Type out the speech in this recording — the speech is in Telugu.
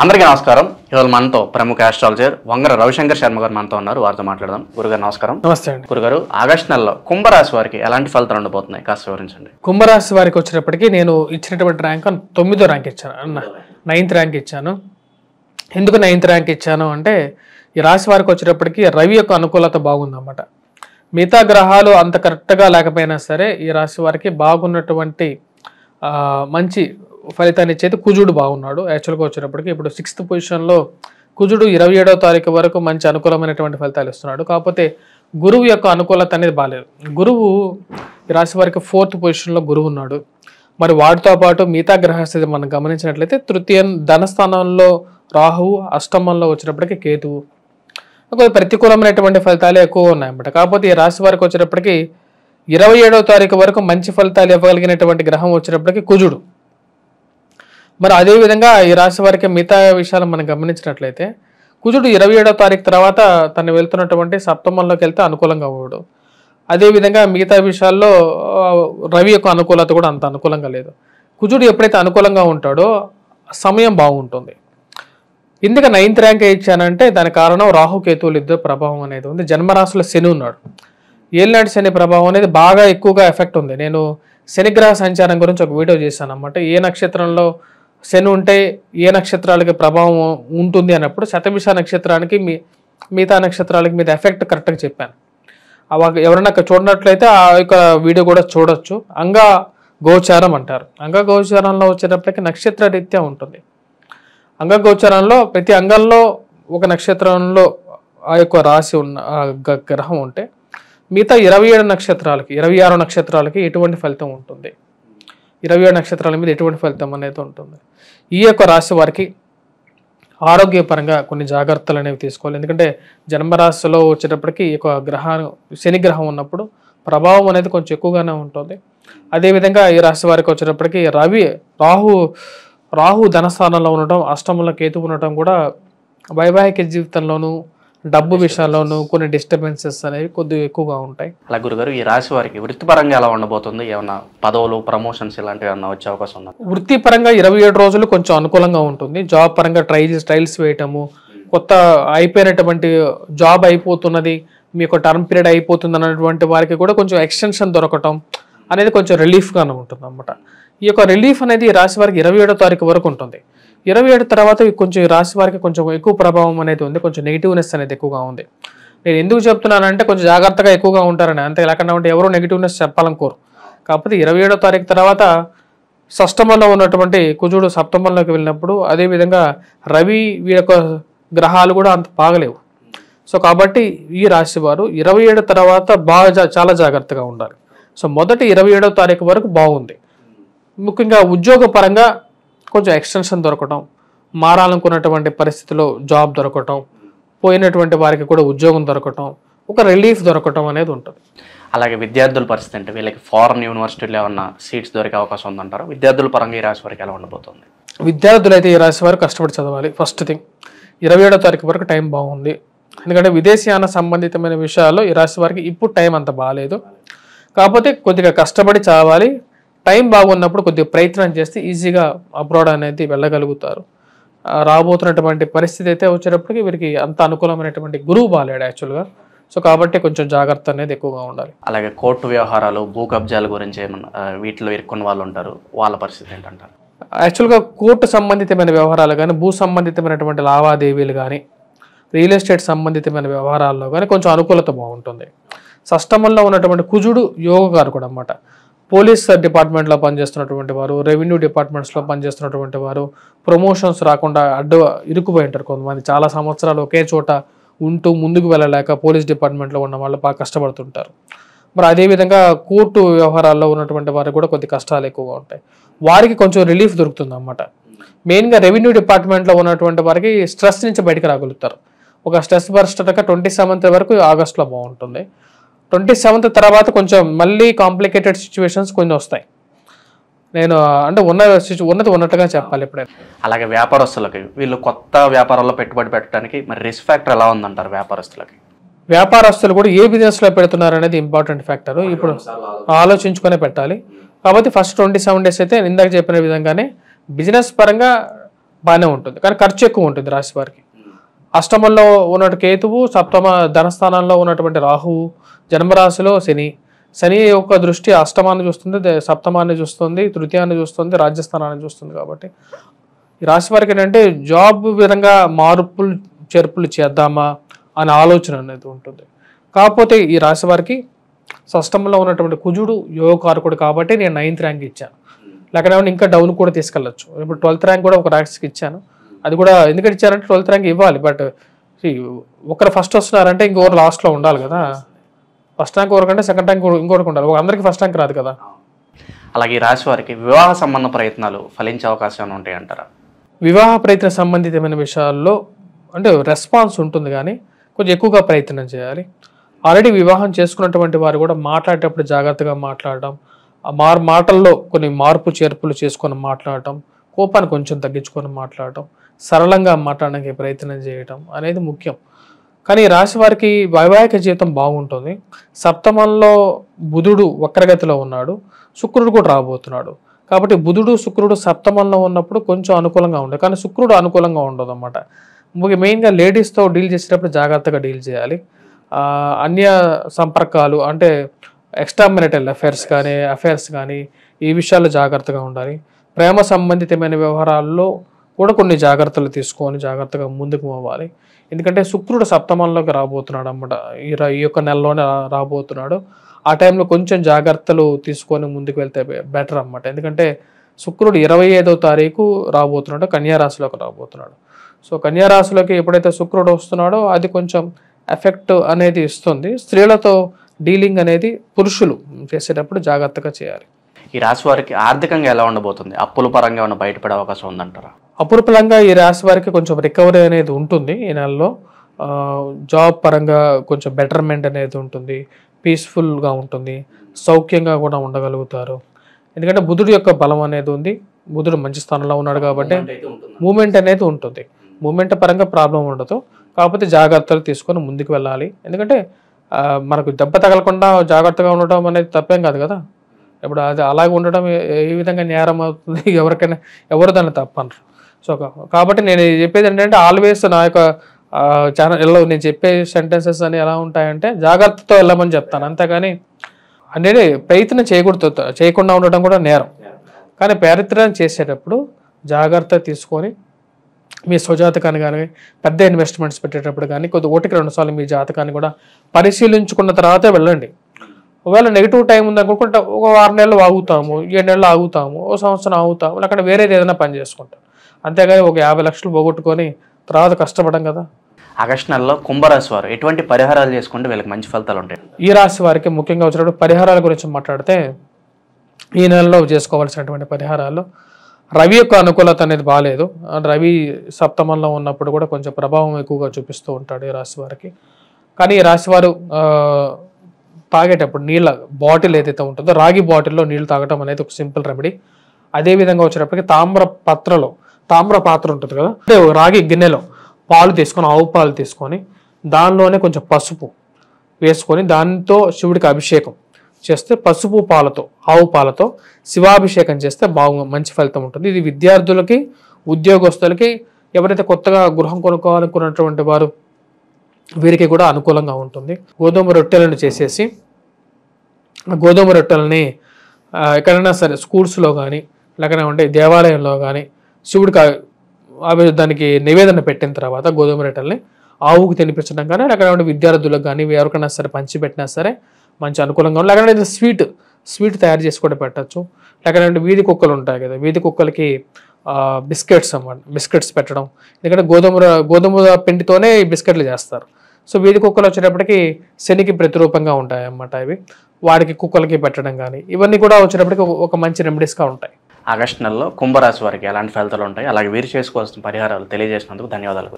అందరికీ నమస్కారం. ఇవాళ మనతో ప్రముఖ ఆస్ట్రాలజర్ వంగర రవిశంకర్ శర్మ గారు మనతో ఉన్నారు. వారితో మాట్లాడదాం. గురుగారు నమస్కారం. నమస్తే అండి. గురుగారు, ఆగస్టు నెలలో కుంభరాశి వారికి ఎలాంటి ఫలితాలు ఉండబోతున్నాయి కాస్త వివరించండి. కుంభరాశి వారికి వచ్చేటప్పటికి నేను ఇచ్చినటువంటి ర్యాంక్ 9వ ర్యాంక్ ఇచ్చాను, 9th ర్యాంక్ ఇచ్చాను. ఎందుకు 9th ర్యాంక్ ఇచ్చాను అంటే ఈ రాశి వారికి వచ్చేటప్పటికి రవి యొక్క అనుకూలత బాగుందన్నమాట. మిగతా గ్రహాలు అంత కరెక్ట్గా లేకపోయినా సరే ఈ రాశి వారికి బాగున్నటువంటి మంచి ఫలితాన్ని ఇచ్చేది కుజుడు బాగున్నాడు. యాక్చువల్గా వచ్చేటప్పటికి ఇప్పుడు 6th పొజిషన్లో కుజుడు 27వ తారీఖు వరకు మంచి అనుకూలమైనటువంటి ఫలితాలు ఇస్తున్నాడు. కాకపోతే గురువు యొక్క అనుకూలత అనేది బాగాలేదు. గురువు ఈ రాశి వారికి 4th పొజిషన్లో గురువు ఉన్నాడు. మరి వాటితో పాటు మిగతా గ్రహస్థితి మనం గమనించినట్లయితే తృతీయ ధనస్థానంలో రాహువు, అష్టమంలో వచ్చినప్పటికీ కేతువు. కొద్దిగా ప్రతికూలమైనటువంటి ఫలితాలే ఎక్కువ ఉన్నాయన్నమాట. కాకపోతే ఈ రాశి వారికి వచ్చేటప్పటికి 27వ తారీఖు వరకు మంచి ఫలితాలు ఇవ్వగలిగినటువంటి గ్రహం వచ్చేటప్పటికి కుజుడు. మరి అదేవిధంగా ఈ రాశి వారికి మిగతా విషయాలు మనం గమనించినట్లయితే కుజుడు 27వ తారీఖు తర్వాత తను వెళ్తున్నటువంటి సప్తమంలోకి వెళ్తే అనుకూలంగా అవ్వడు. అదేవిధంగా మిగతా విషయాల్లో రవి యొక్క అనుకూలత కూడా అంత అనుకూలంగా లేదు. కుజుడు ఎప్పుడైతే అనుకూలంగా ఉంటాడో సమయం బాగుంటుంది. ఎందుకు 9th ర్యాంక్ ఇచ్చానంటే దాని కారణం రాహుకేతువులు ఇద్దరు ప్రభావం అనేది ఉంది. జన్మరాశిలో శని ఉన్నాడు. ఏలినాటి శని ప్రభావం అనేది బాగా ఎక్కువగా ఎఫెక్ట్ ఉంది. నేను శనిగ్రహ సంచారం గురించి ఒక వీడియో చేశాను అన్నమాట. ఏ నక్షత్రంలో శని ఉంటే ఏ నక్షత్రాలకి ప్రభావం ఉంటుంది అన్నప్పుడు శతభిష నక్షత్రానికి మిగతా నక్షత్రాలకి మీద ఎఫెక్ట్ కరెక్ట్గా చెప్పాను. ఎవరైనా చూడనట్లయితే ఆ యొక్క వీడియో కూడా చూడొచ్చు. అంగా గోచారం అంటారు. అంగ గోచారంలో వచ్చేటప్పటికి నక్షత్ర రీత్యా ఉంటుంది. అంగ గోచారంలో ప్రతి అంగంలో ఒక నక్షత్రంలో ఆ యొక్క రాశి ఉన్న గ్రహం ఉంటే మిగతా 27 నక్షత్రాలకి 26 నక్షత్రాలకి ఎటువంటి ఫలితం ఉంటుంది, 27 నక్షత్రాల మీద ఎటువంటి ఫలితం అనేది ఉంటుంది. ఈ యొక్క రాశి వారికి ఆరోగ్యపరంగా కొన్ని జాగ్రత్తలు అనేవి తీసుకోవాలి. ఎందుకంటే జన్మరాశిలో వచ్చేటప్పటికి ఈ యొక్క శని గ్రహం ఉన్నప్పుడు ప్రభావం అనేది కొంచెం ఎక్కువగానే ఉంటుంది. అదేవిధంగా ఈ రాశి వారికి వచ్చేటప్పటికి రాహు ధనస్థానంలో ఉండటం, అష్టమంలో కేతు ఉండటం కూడా వైవాహిక జీవితంలోనూ డబ్బు విషయాల్లోనూ కొన్ని డిస్టర్బెన్సెస్ అనేవి కొద్దిగా ఎక్కువగా ఉంటాయి. అలా గురుగారు, ఈ రాశి వారికి వృత్తిపరంగా ఎలా ఉండబోతుంది? ఏమన్నా పదవులు, ప్రమోషన్స్ ఇలాంటివి ఏమన్నా వచ్చే అవకాశం ఉందా? వృత్తిపరంగా 27 రోజులు కొంచెం అనుకూలంగా ఉంటుంది. జాబ్ పరంగా ట్రయల్స్ వేయటము, కొత్త అయిపోయినటువంటి జాబ్ అయిపోతున్నది, మీ యొక్క టర్మ్ పీరియడ్ అయిపోతుంది అన్నటువంటి వారికి కూడా కొంచెం ఎక్స్టెన్షన్ దొరకటం అనేది కొంచెం రిలీఫ్గానే ఉంటుంది అన్నమాట. ఈ యొక్క రిలీఫ్ అనేది రాశి వారికి 27వ తారీఖు వరకు ఉంటుంది. 27 తర్వాత కొంచెం రాశి వారికి కొంచెం ఎక్కువ ప్రభావం అనేది ఉంది. కొంచెం నెగిటివ్నెస్ అనేది ఎక్కువగా ఉంది. నేను ఎందుకు చెప్తున్నానంటే కొంచెం జాగ్రత్తగా ఎక్కువగా ఉంటారని, అంతే లేకుండా ఉంటే ఎవరో నెగిటివ్నెస్ చెప్పాలనుకోరు. కాకపోతే 27వ తారీఖు తర్వాత షష్టమంలో ఉన్నటువంటి కుజుడు సప్తమంలోకి వెళ్ళినప్పుడు, అదేవిధంగా రవి యొక్క గ్రహాలు కూడా అంత బాగలేవు. సో కాబట్టి ఈ రాశి వారు 27 తర్వాత చాలా జాగ్రత్తగా ఉండాలి. సో మొదటి 27వ తారీఖు వరకు బాగుంది. ముఖ్యంగా ఉద్యోగ పరంగా కొంచెం ఎక్స్టెన్షన్ దొరకటం, మారాలనుకున్నటువంటి పరిస్థితిలో జాబ్ దొరకటం, పోయినటువంటి వారికి కూడా ఉద్యోగం దొరకటం, ఒక రిలీఫ్ దొరకటం అనేది ఉంటుంది. అలాగే విద్యార్థుల పరిస్థితి అంటే వీళ్ళకి ఫారెన్ యూనివర్సిటీలో ఏమన్నా సీట్స్ దొరికే అవకాశం ఉందంటారు? విద్యార్థుల పరంగా ఈ రాశి వారికి ఎలా ఉండబోతుంది? విద్యార్థులు అయితే ఈ రాశి వారు కష్టపడి చదవాలి. ఫస్ట్ థింగ్ 27వ తారీఖు వరకు టైం బాగుంది. ఎందుకంటే విదేశీయాన సంబంధితమైన విషయాల్లో ఈ రాశి వారికి ఇప్పుడు టైం అంత బాగాలేదు. కాకపోతే కొద్దిగా కష్టపడి చదవాలి. టైం బాగున్నప్పుడు కొద్దిగా ప్రయత్నం చేస్తే ఈజీగా అబ్రాడ్ అనేది వెళ్ళగలుగుతారు. రాబోతున్నటువంటి పరిస్థితి అయితే వచ్చేటప్పటికి వీరికి అంత అనుకూలమైనటువంటి గురువు బాగాలేడు యాక్చువల్గా. సో కాబట్టి కొంచెం జాగ్రత్త అనేది ఎక్కువగా ఉండాలి. అలాగే కోర్టు వ్యవహారాలు, భూ కబ్జాల గురించి ఏమన్నా వీటిలో ఇరుక్కున్న వాళ్ళు ఉంటారు, వాళ్ళ పరిస్థితి ఏంటంటారు? యాక్చువల్గా కోర్టు సంబంధితమైన వ్యవహారాలు కానీ, భూ సంబంధితమైనటువంటి లావాదేవీలు కానీ, రియల్ ఎస్టేట్ సంబంధితమైన వ్యవహారాల్లో కానీ కొంచెం అనుకూలత బాగుంటుంది. షష్టమంలో ఉన్నటువంటి కుజుడు యోగకారకుడు అన్నమాట. పోలీస్ డిపార్ట్మెంట్లో పనిచేస్తున్నటువంటి వారు, రెవెన్యూ డిపార్ట్మెంట్స్లో పనిచేస్తున్నటువంటి వారు ప్రమోషన్స్ రాకుండా ఇరుక్కుపోయి ఉంటారు కొంతమంది. చాలా సంవత్సరాలు ఒకే చోట ఉంటూ ముందుకు వెళ్ళలేక పోలీస్ డిపార్ట్మెంట్లో ఉన్న వాళ్ళు బాగా కష్టపడుతుంటారు. మరి అదేవిధంగా కోర్టు వ్యవహారాల్లో ఉన్నటువంటి వారికి కూడా కొద్ది కష్టాలు ఎక్కువగా ఉంటాయి. వారికి కొంచెం రిలీఫ్ దొరుకుతుంది అన్నమాట. మెయిన్గా రెవెన్యూ డిపార్ట్మెంట్లో ఉన్నటువంటి వారికి స్ట్రెస్ నుంచి బయటకు రాగలుగుతారు. ఒక స్ట్రెస్ బర్స్ట్ 27th వరకు ఆగస్టులో బాగుంటుంది. 27th తర్వాత కొంచెం మళ్ళీ కాంప్లికేటెడ్ సిచ్యువేషన్స్ కొన్ని వస్తాయి. నేను అంటే ఉన్నది ఉన్నట్టుగా చెప్పాలి ఎప్పుడైనా. అలాగే వ్యాపారస్తులకి, వీళ్ళు కొత్త వ్యాపారాల్లో పెట్టుబడి పెట్టడానికి మరి రిస్క్ ఫ్యాక్టర్ ఎలా ఉందంటారు వ్యాపారస్తులకి? వ్యాపారస్తులు కూడా ఏ బిజినెస్లో పెడుతున్నారు అనేది ఇంపార్టెంట్ ఫ్యాక్టర్. ఇప్పుడు ఆలోచించుకునే పెట్టాలి. కాబట్టి ఫస్ట్ 27 days అయితే ఇందాక చెప్పిన విధంగానే బిజినెస్ పరంగా బాగానే ఉంటుంది. కానీ ఖర్చు ఎక్కువ ఉంటుంది రాశి వారికి. అష్టమంలో ఉన్నటువంటి కేతువు, సప్తమ ధనస్థానంలో ఉన్నటువంటి రాహువు, జన్మరాశిలో శని యొక్క దృష్టి అష్టమాన్ని చూస్తుంది, సప్తమాన్ని చూస్తుంది, తృతీయాన్ని చూస్తుంది, రాజ్యస్థానాన్ని చూస్తుంది. కాబట్టి ఈ రాశి వారికి ఏంటంటే జాబ్ విధంగా మార్పులు చేర్పులు చేద్దామా అనే ఆలోచన అనేది ఉంటుంది. కాకపోతే ఈ రాశి వారికి షష్టమంలో ఉన్నటువంటి కుజుడు యోగకారకుడు కాబట్టి నేను 9th ర్యాంక్ ఇచ్చాను. లేకపోతే ఇంకా డౌన్ కూడా తీసుకెళ్ళచ్చు. ఇప్పుడు 12th ర్యాంక్ కూడా ఒక రాశికి ఇచ్చాను. అది కూడా ఎందుకంటే ఇచ్చారంటే 12th ర్యాంక్ ఇవ్వాలి. బట్ ఒకరు ఫస్ట్ వస్తున్నారంటే ఇంకొకరు లాస్ట్లో ఉండాలి కదా. ఫస్ట్ ర్యాంక్ ఒకరికంటే సెకండ్ ర్యాంక్ ఇంకొకరికి ఉండాలి. అందరికీ ఫస్ట్ ర్యాంక్ రాదు కదా. అలాగే ఈ రాశి వారికి వివాహ సంబంధ ప్రయత్నాలు ఫలించే అవకాశాలు ఉంటాయి అంటారా? వివాహ ప్రయత్న సంబంధితమైన విషయాల్లో అంటే రెస్పాన్స్ ఉంటుంది, కానీ కొంచెం ఎక్కువగా ప్రయత్నం చేయాలి. ఆల్రెడీ వివాహం చేసుకున్నటువంటి వారు కూడా మాట్లాడేటప్పుడు జాగ్రత్తగా మాట్లాడడం, ఆ మాటల్లో కొన్ని మార్పు చేర్పులు చేసుకొని మాట్లాడటం, కోపాన్ని కొంచెం తగ్గించుకొని మాట్లాడటం, సరళంగా మాట్లాడడానికి ప్రయత్నం చేయటం అనేది ముఖ్యం. కానీ రాశి వారికి వైవాహిక జీవితం బాగుంటుంది. సప్తమంలో బుధుడు వక్రగతిలో ఉన్నాడు, శుక్రుడు కూడా రాబోతున్నాడు. కాబట్టి బుధుడు శుక్రుడు సప్తమంలో ఉన్నప్పుడు కొంచెం అనుకూలంగా ఉండదు, కానీ శుక్రుడు అనుకూలంగా ఉండదు అన్నమాట. మెయిన్గా లేడీస్తో డీల్ చేసేటప్పుడు జాగ్రత్తగా డీల్ చేయాలి. అన్య సంపర్కాలు అంటే ఎక్స్ట్రా మ్యారిటల్ అఫైర్స్ కానీ ఈ విషయాల్లో జాగ్రత్తగా ఉండాలి. ప్రేమ సంబంధితమైన వ్యవహారాల్లో కూడా కొన్ని జాగ్రత్తలు తీసుకొని జాగ్రత్తగా ముందుకు పోవాలి. ఎందుకంటే శుక్రుడు సప్తమంలోకి రాబోతున్నాడు అన్నమాట. ఈ యొక్క నెలలోనే రాబోతున్నాడు. ఆ టైంలో కొంచెం జాగ్రత్తలు తీసుకొని ముందుకు వెళ్తే బెటర్ అన్నమాట. ఎందుకంటే శుక్రుడు 25వ తారీఖు రాబోతున్నాడు, కన్యారాశిలోకి రాబోతున్నాడు. సో కన్యారాశిలోకి ఎప్పుడైతే శుక్రుడు వస్తున్నాడో అది కొంచెం ఎఫెక్ట్ అనేది ఇస్తుంది. స్త్రీలతో డీలింగ్ అనేది పురుషులు చేసేటప్పుడు జాగ్రత్తగా చేయాలి. ఈ రాశి వారికి ఆర్థికంగా ఎలా ఉండబోతుంది? అప్పుల పరంగా ఏమైనా బయటపడే అవకాశం ఉందంటారా? అప్పుల పరంగా ఈ రాశి వారికి కొంచెం రికవరీ అనేది ఉంటుంది ఈ నెలలో. జాబ్ పరంగా కొంచెం బెటర్మెంట్ అనేది ఉంటుంది, పీస్ఫుల్గా ఉంటుంది, సౌఖ్యంగా కూడా ఉండగలుగుతారు. ఎందుకంటే బుధుడు యొక్క బలం అనేది ఉంది, బుధుడు మంచి స్థానంలో ఉన్నాడు కాబట్టి మూమెంట్ అనేది ఉంటుంది. మూమెంట్ పరంగా ప్రాబ్లం ఉండదు. కాకపోతే జాగ్రత్తలు తీసుకొని ముందుకు వెళ్ళాలి. ఎందుకంటే మనకు దెబ్బ తగలకుండా జాగ్రత్తగా ఉండటం అనేది తప్పేం కాదు కదా. ఇప్పుడు అది అలాగే ఉండడం ఏ విధంగా నేరం అవుతుంది, ఎవరికైనా ఎవరు దాన్ని తప్పనరు. సో కాబట్టి నేను చెప్పేది ఏంటంటే ఆల్వేస్ నా యొక్క ఛానల్లో నేను చెప్పే సెంటెన్సెస్ అని ఎలా ఉంటాయంటే జాగ్రత్తతో వెళ్ళమని చెప్తాను. అంతేగాని అంటే ప్రయత్నం చేయకుండా ఉండటం కూడా నేరం. కానీ ప్రయత్నం చేసేటప్పుడు జాగ్రత్త తీసుకొని మీ స్వజాతకాన్ని కానీ పెద్ద ఇన్వెస్ట్మెంట్స్ పెట్టేటప్పుడు కానీ ఒకటికి 2 సార్లు మీ జాతకాన్ని కూడా పరిశీలించుకున్న తర్వాతే వెళ్ళండి. ఒకవేళ నెగిటివ్ టైం ఉందనుకుంటే ఒక 6 నెలలు ఆగుతాము, 7 నెలలు ఆగుతాము, ఒక సంవత్సరం ఆగుతాము, లేకపోతే వేరేది ఏదైనా పని చేసుకుంటాం. అంతేగాని ఒక 50 లక్షలు పోగొట్టుకొని తర్వాత కష్టపడం కదా. ఆగస్టు నెలలో కుంభరాశి వారు ఎటువంటి పరిహారాలు చేసుకుంటే వీళ్ళకి మంచి ఫలితాలు ఉంటాయి? ఈ రాశి వారికి ముఖ్యంగా వచ్చినప్పుడు పరిహారాల గురించి మాట్లాడితే ఈ నెలలో చేసుకోవాల్సినటువంటి పరిహారాలు, రవి యొక్క అనుకూలత అనేది బాగాలేదు. రవి సప్తమంలో ఉన్నప్పుడు కూడా కొంచెం ప్రభావం ఎక్కువగా చూపిస్తూ ఉంటాడు ఈ రాశి వారికి. కానీ ఈ రాశి వారు తాగేటప్పుడు నీళ్ళ బాటిల్ ఏదైతే ఉంటుందో రాగి బాటిల్లో నీళ్ళు తాగటం అనేది ఒక సింపుల్ రెమెడీ. అదేవిధంగా వచ్చేటప్పటికి తామ్ర పాత్ర ఉంటుంది కదా, అంటే రాగి గిన్నెలో పాలు తీసుకొని, ఆవు పాలు తీసుకొని దానిలోనే కొంచెం పసుపు వేసుకొని దానితో శివుడికి అభిషేకం చేస్తే, పసుపు పాలతో ఆవు పాలతో శివాభిషేకం చేస్తే మంచి ఫలితం ఉంటుంది. ఇది విద్యార్థులకి, ఉద్యోగస్తులకి, ఎవరైతే కొత్తగా గృహం కొనుక్కోవాలనుకున్నటువంటి వారు వీరికి కూడా అనుకూలంగా ఉంటుంది. గోధుమ రొట్టెలను చేసేసి గోధుమ రొట్టెలని ఎక్కడైనా సరే స్కూల్స్లో కానీ లేకపోతే దేవాలయంలో కానీ శివుడికి దానికి నివేదన పెట్టిన తర్వాత గోధుమ రొట్టెల్ని ఆవుకు తినిపించడం కానీ, లేకపోతే విద్యార్థులకు కానీ ఎవరికైనా సరే పంచిపెట్టినా సరే మంచి అనుకూలంగా ఉంది. లేకపోతే స్వీట్ తయారు చేసి కూడా పెట్టచ్చు. లేకపోతే వీధి కుక్కలు ఉంటాయి కదా, వీధి కుక్కలకి బిస్కెట్స్ పెట్టడం. ఎందుకంటే గోధుమ పిండితోనే ఈ బిస్కెట్లు చేస్తారు. సో వీధి కుక్కలు వచ్చేటప్పటికి శనికి ప్రతిరూపంగా ఉంటాయి అన్నమాట. ఇవి వాడికి కుక్కలకి పెట్టడం కానీ ఇవన్నీ కూడా వచ్చేటప్పటికి ఒక మంచి రెమెడీస్గా ఉంటాయి. ఆగస్టు నెలలో కుంభరాశి వారికి ఎలాంటి ఫలితాలు ఉంటాయి, అలాగే వీరు చేసుకోవాల్సిన పరిహారాలు తెలియజేసినందుకు ధన్యవాదాలు.